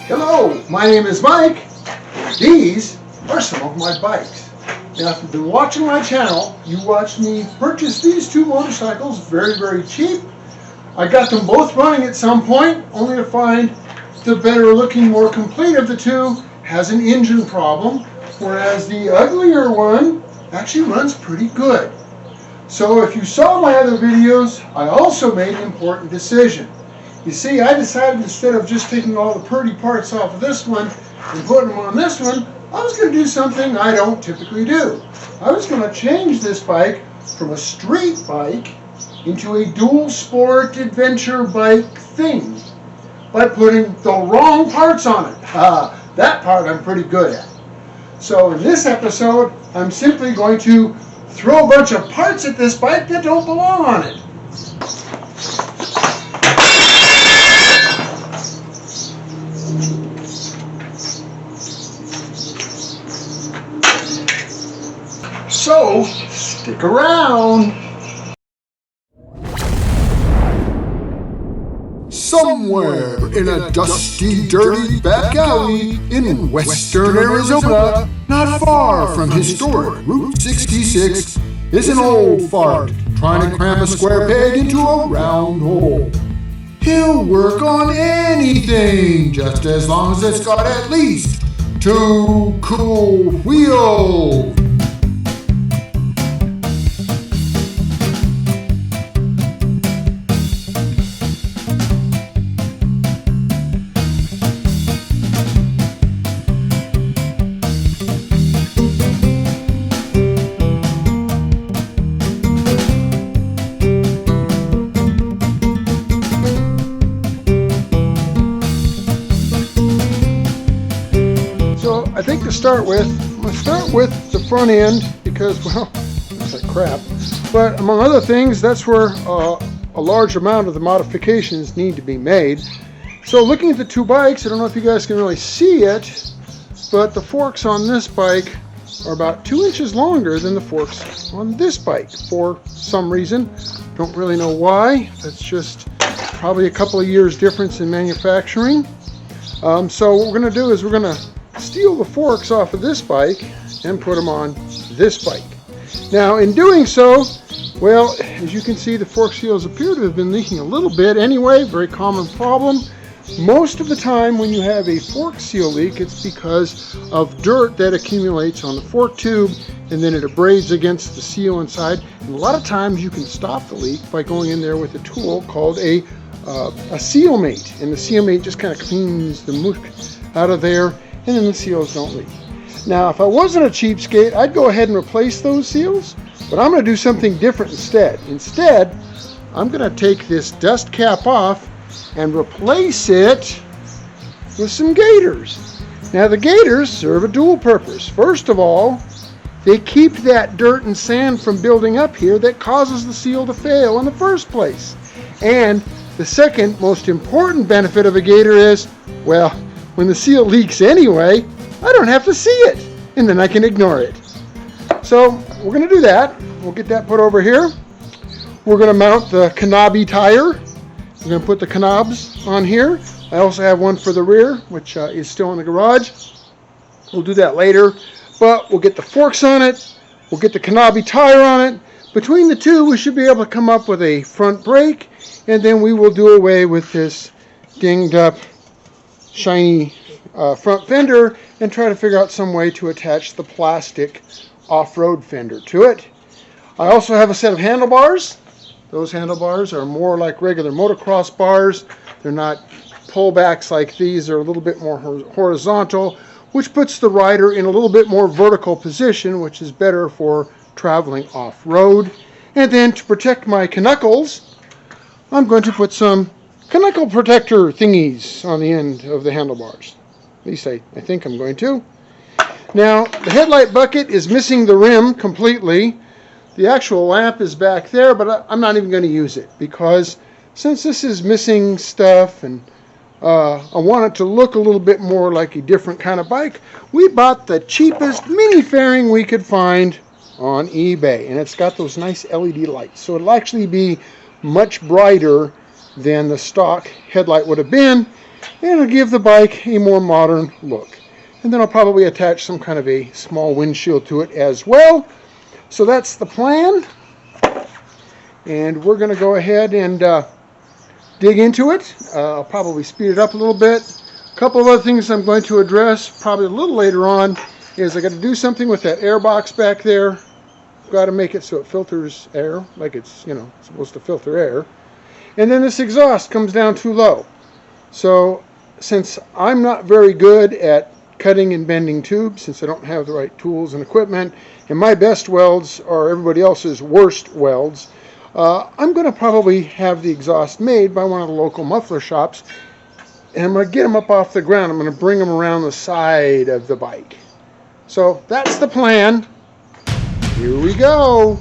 Hello, my name is Mike. These are some of my bikes. Now, if you've been watching my channel, you watched me purchase these two motorcycles very cheap. I got them both running at some point, only to find the better looking, more complete of the two has an engine problem, whereas the uglier one actually runs pretty good. So if you saw my other videos, I also made an important decision. You see, I decided instead of just taking all the pretty parts off of this one and putting them on this one, I was going to do something I don't typically do. I was going to change this bike from a street bike into a dual sport adventure bike thing by putting the wrong parts on it. That part I'm pretty good at. So in this episode, I'm simply going to throw a bunch of parts at this bike that don't belong on it. So, stick around. Somewhere in a dusty, dirty back alley in western Arizona, not far from historic Route 66, is an old fart trying to cram a square peg into a round hole. He'll work on anything, just as long as it's got at least two cool wheels. I think to start with, I'm going to start with the front end because, well, looks like crap. But among other things, that's where a large amount of the modifications need to be made. So looking at the two bikes, I don't know if you guys can really see it, but the forks on this bike are about 2 inches longer than the forks on this bike for some reason. Don't really know why. That's just probably a couple of years difference in manufacturing. So what we're going to do is we're going to steal the forks off of this bike and put them on this bike. Now in doing so, well, as you can see, the fork seals appear to have been leaking a little bit anyway. Very common problem. Most of the time when you have a fork seal leak, it's because of dirt that accumulates on the fork tube and then it abrades against the seal inside. And a lot of times you can stop the leak by going in there with a tool called a seal mate, and the seal mate just kind of cleans the muck out of there, and then the seals don't leak. Now, if I wasn't a cheapskate, I'd go ahead and replace those seals, but I'm going to do something different instead. Instead, I'm going to take this dust cap off and replace it with some gaiters. Now, the gaiters serve a dual purpose. First of all, they keep that dirt and sand from building up here that causes the seal to fail in the first place. And the second most important benefit of a gaiter is, well, when the seal leaks anyway, I don't have to see it, and then I can ignore it. So we're going to do that. We'll get that put over here. We're going to mount the knobby tire. We're going to put the knobs on here. I also have one for the rear, which is still in the garage. We'll do that later, but we'll get the forks on it. We'll get the knobby tire on it. Between the two, we should be able to come up with a front brake, and then we will do away with this dinged up shiny front fender and try to figure out some way to attach the plastic off-road fender to it. I also have a set of handlebars. Those handlebars are more like regular motocross bars. They're not pullbacks like these. They're a little bit more horizontal, which puts the rider in a little bit more vertical position, which is better for traveling off-road. And then to protect my knuckles, I'm going to put some knuckle protector thingies on the end of the handlebars. At least I think I'm going to. Now, the headlight bucket is missing the rim completely. The actual lamp is back there, but I'm not even going to use it because since this is missing stuff and I want it to look a little bit more like a different kind of bike, we bought the cheapest mini fairing we could find on eBay, and it's got those nice LED lights, so it'll actually be much brighter than the stock headlight would have been, and it'll give the bike a more modern look. And then I'll probably attach some kind of a small windshield to it as well. So that's the plan, and we're going to go ahead and dig into it. I'll probably speed it up a little bit. A couple of other things I'm going to address probably a little later on is I got to do something with that air box back there. Got to make it so it filters air, like it's, supposed to filter air. And then this exhaust comes down too low. So since I'm not very good at cutting and bending tubes, since I don't have the right tools and equipment, and my best welds are everybody else's worst welds, I'm going to probably have the exhaust made by one of the local muffler shops, and I'm going to get them up off the ground. I'm going to bring them around the side of the bike. So that's the plan. Here we go.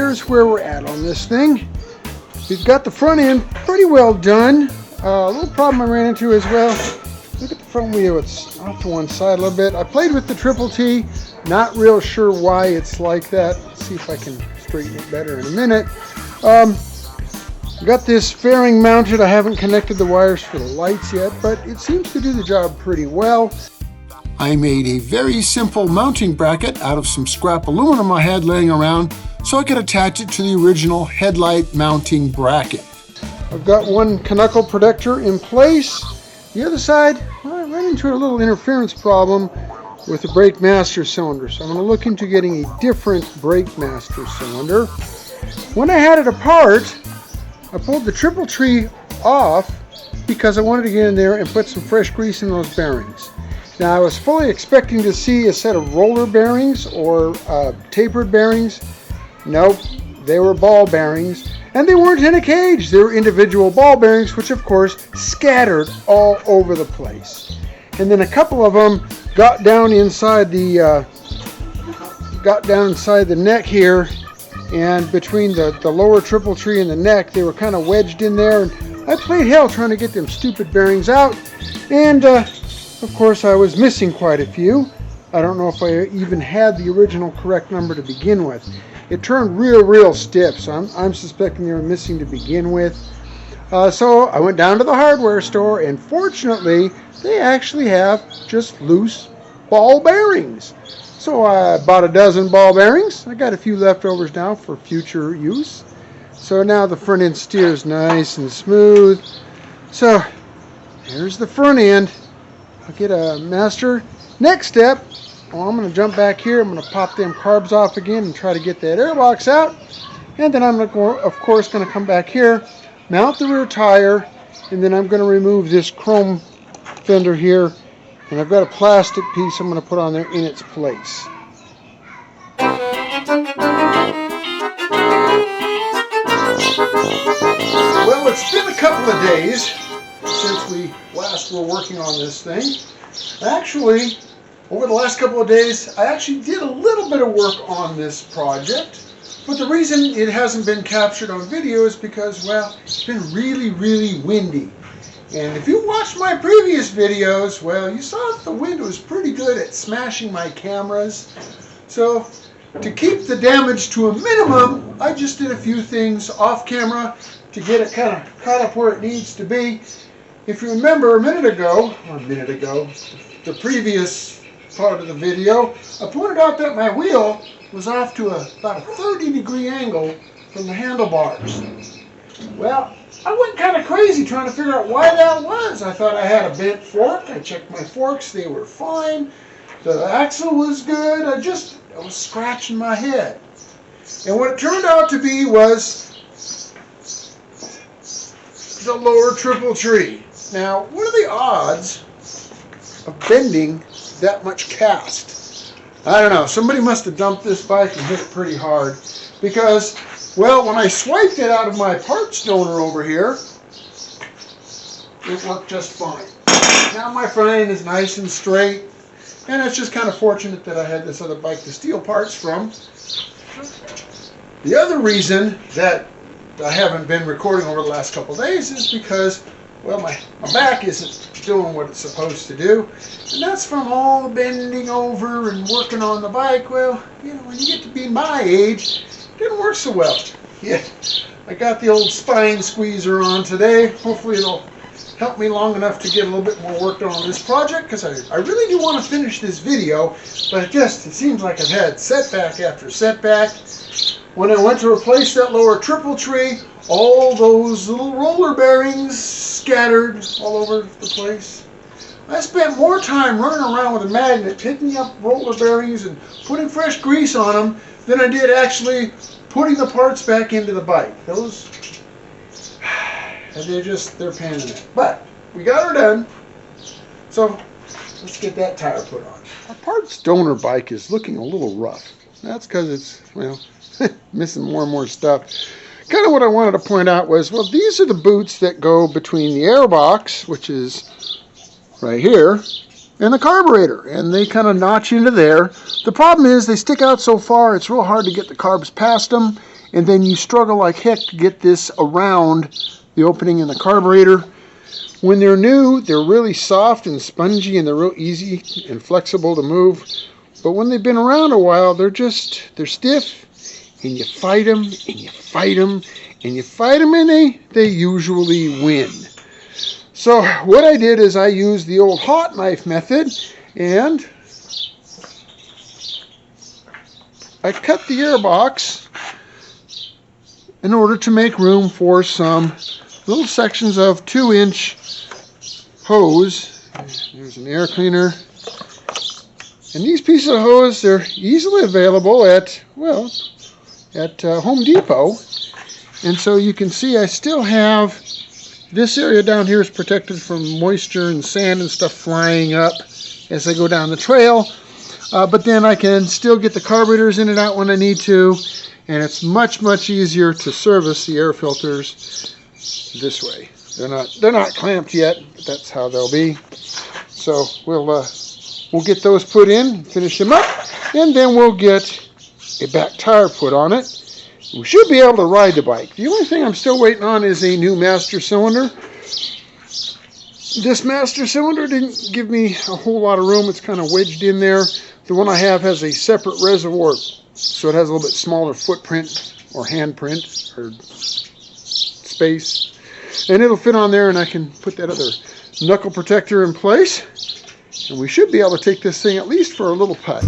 here's where we're at on this thing. We've got the front end pretty well done. A little problem I ran into as well. Look at the front wheel, it's off to one side a little bit. I played with the Triple T, not real sure why it's like that. Let's see if I can straighten it better in a minute. Got this fairing mounted. I haven't connected the wires for the lights yet, but it seems to do the job pretty well. I made a very simple mounting bracket out of some scrap aluminum I had laying around so I could attach it to the original headlight mounting bracket. I've got one knuckle protector in place. The other side, well, I ran into a little interference problem with the brake master cylinder, so I'm going to look into getting a different brake master cylinder. When I had it apart, I pulled the Triple T off because I wanted to get in there and put some fresh grease in those bearings. Now I was fully expecting to see a set of roller bearings or tapered bearings. Nope, they were ball bearings, and they weren't in a cage. They were individual ball bearings, which of course scattered all over the place. And then a couple of them got down inside the neck here, and between the lower Triple T and the neck, they were kind of wedged in there. And I played hell trying to get them stupid bearings out, and of course I was missing quite a few. I don't know if I even had the original correct number to begin with. It turned real stiff, so I'm suspecting they were missing to begin with. So I went down to the hardware store, and fortunately they actually have just loose ball bearings. So I bought a dozen ball bearings. I got a few leftovers now for future use. So now the front end steers nice and smooth. So here's the front end. I'll get a master. Next step, well, I'm going to jump back here. I'm going to pop them carbs off again and try to get that airbox out. And then I'm going to, of course, going to come back here, mount the rear tire, and then I'm going to remove this chrome fender here. And I've got a plastic piece I'm going to put on there in its place. Well, it's been a couple of days since we last were working on this thing. Actually, over the last couple of days, I actually did a little bit of work on this project. But the reason it hasn't been captured on video is because, well, it's been really windy. And if you watched my previous videos, well, you saw that the wind was pretty good at smashing my cameras. So to keep the damage to a minimum, I just did a few things off camera to get it kind of caught up where it needs to be. If you remember a minute ago, the previous part of the video, I pointed out that my wheel was off to about a 30-degree angle from the handlebars. Well, I went kind of crazy trying to figure out why that was. I thought I had a bent fork. I checked my forks. They were fine. The axle was good. I was scratching my head. And what it turned out to be was the lower Triple T. Now, what are the odds of bending that much cast? I don't know. Somebody must have dumped this bike and hit it pretty hard, because, well, when I swiped it out of my parts donor over here, it worked just fine. Now my front end is nice and straight, and it's just kind of fortunate that I had this other bike to steal parts from. The other reason that I haven't been recording over the last couple of days is because, well, my back isn't doing what it's supposed to do, and that's from all the bending over and working on the bike. Well, you know, when you get to be my age, it didn't work so well. Yeah, I got the old spine squeezer on today. Hopefully it'll help me long enough to get a little bit more work done on this project, because I really do want to finish this video, but it seems like I've had setback after setback. When I went to replace that lower Triple T, all those little roller bearings scattered all over the place. I spent more time running around with a magnet, picking up roller bearings and putting fresh grease on them than I did actually putting the parts back into the bike. Those, and they're pain in it. But we got her done. So let's get that tire put on. Our parts donor bike is looking a little rough. That's because it's, well, missing more and more stuff. Kind of what I wanted to point out was, well, these are the boots that go between the airbox, which is right here, and the carburetor, and they kind of notch into there. The problem is they stick out so far, it's real hard to get the carbs past them, and then you struggle like heck to get this around the opening in the carburetor. When they're new, they're really soft and spongy, and they're real easy and flexible to move. But when they've been around a while, they're stiff, and you fight them, and you fight them, and you fight them, and they usually win. So what I did is I used the old hot knife method, and I cut the airbox in order to make room for some little sections of 2-inch hose. There's an air cleaner. And these pieces of hose, they're easily available at Home Depot. And so you can see I still have, this area down here is protected from moisture and sand and stuff flying up as I go down the trail. But then I can still get the carburetors in and out when I need to. And it's much, much easier to service the air filters this way. They're not clamped yet, but that's how they'll be. So we'll get those put in, finish them up, and then we'll get a back tire put on it. We should be able to ride the bike. The only thing I'm still waiting on is a new master cylinder. This master cylinder didn't give me a whole lot of room. It's kind of wedged in there. The one I have has a separate reservoir, so it has a little bit smaller footprint or handprint or space. And it'll fit on there, and I can put that other knuckle protector in place. And we should be able to take this thing at least for a little putt.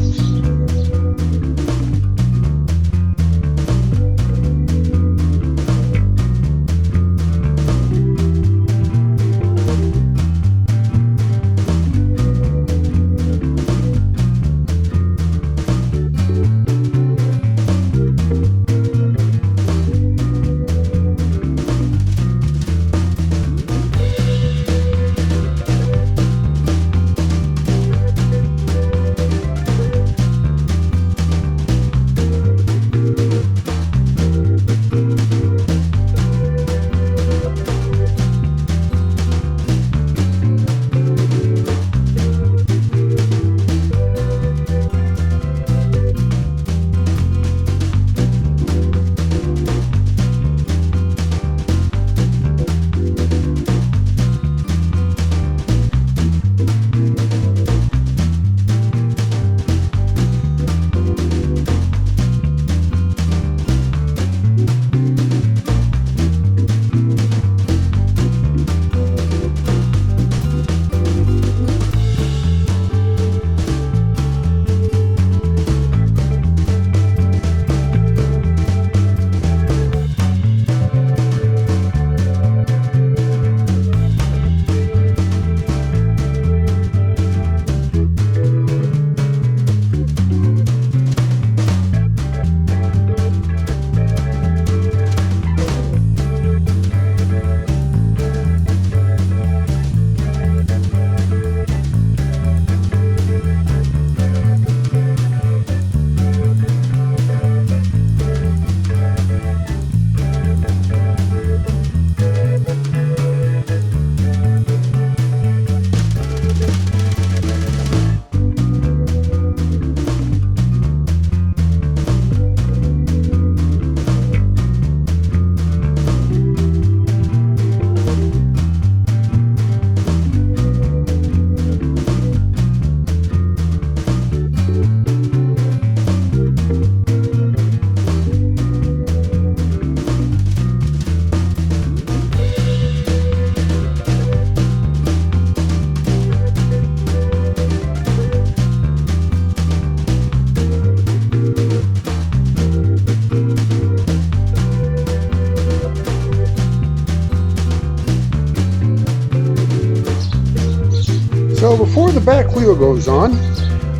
So before the back wheel goes on,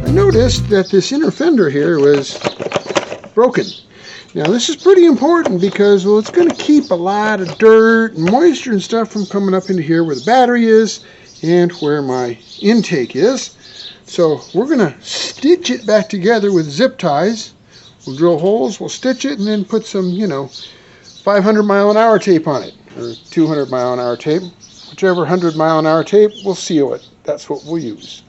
I noticed that this inner fender here was broken. Now this is pretty important because, well, it's going to keep a lot of dirt and moisture and stuff from coming up into here where the battery is and where my intake is. So we're going to stitch it back together with zip ties. We'll drill holes, we'll stitch it, and then put some, 500-mile-an-hour tape on it, or 200-mile-an-hour tape. Whichever 100-mile-an-hour tape, we'll seal it. That's what we'll use.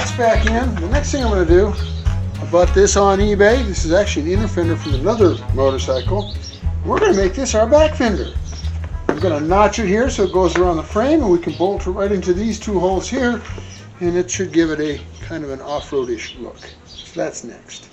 that's back in. The next thing I'm going to do, I bought this on eBay. This is actually an inner fender from another motorcycle. We're going to make this our back fender. I'm going to notch it here so it goes around the frame, and we can bolt it right into these two holes here, and it should give it a kind of an off-roadish look. So that's next.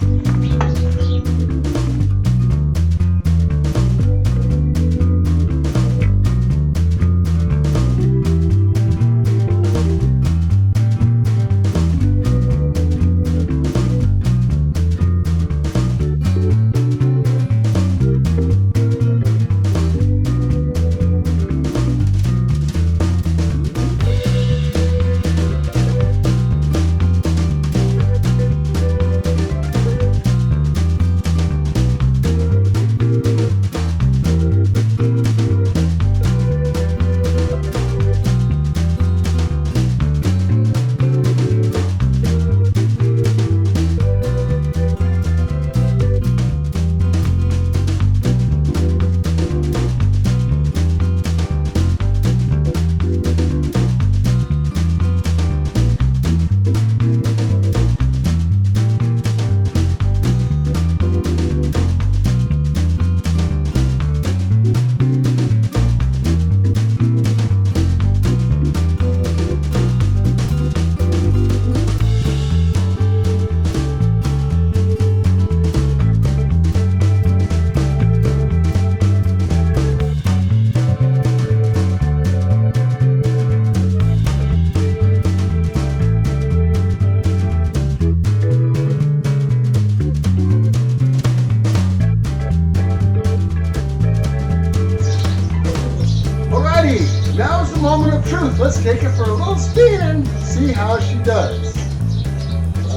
Now's the moment of truth. Let's take her for a little spin and see how she does.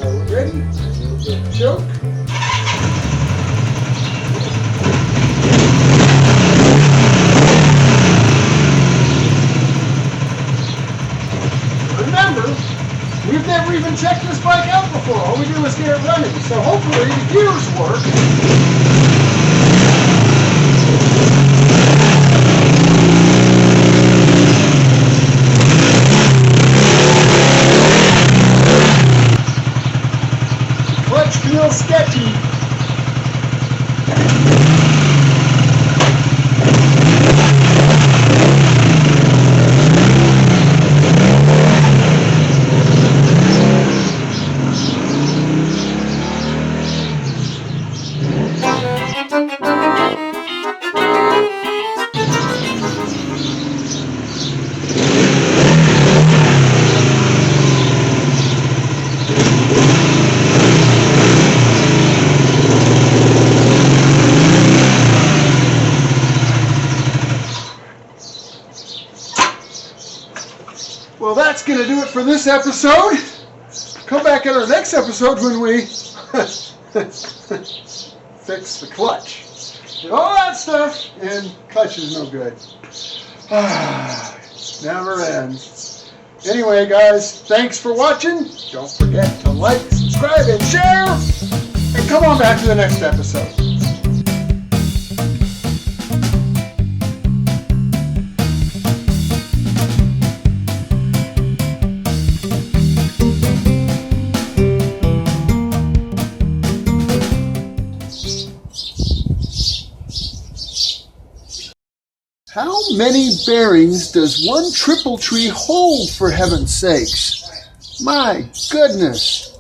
Are we ready? A little bit of choke. Remember, we've never even checked this bike out before. All we do is get it running. So hopefully the gears work. Real sketchy. Well, that's going to do it for this episode. Come back at our next episode when we fix the clutch. Did all that stuff, and clutch is no good. Never ends. Anyway, guys, thanks for watching. Don't forget to like, subscribe, and share. And come on back to the next episode. How many bearings does one triple tree hold, for heaven's sakes? My goodness!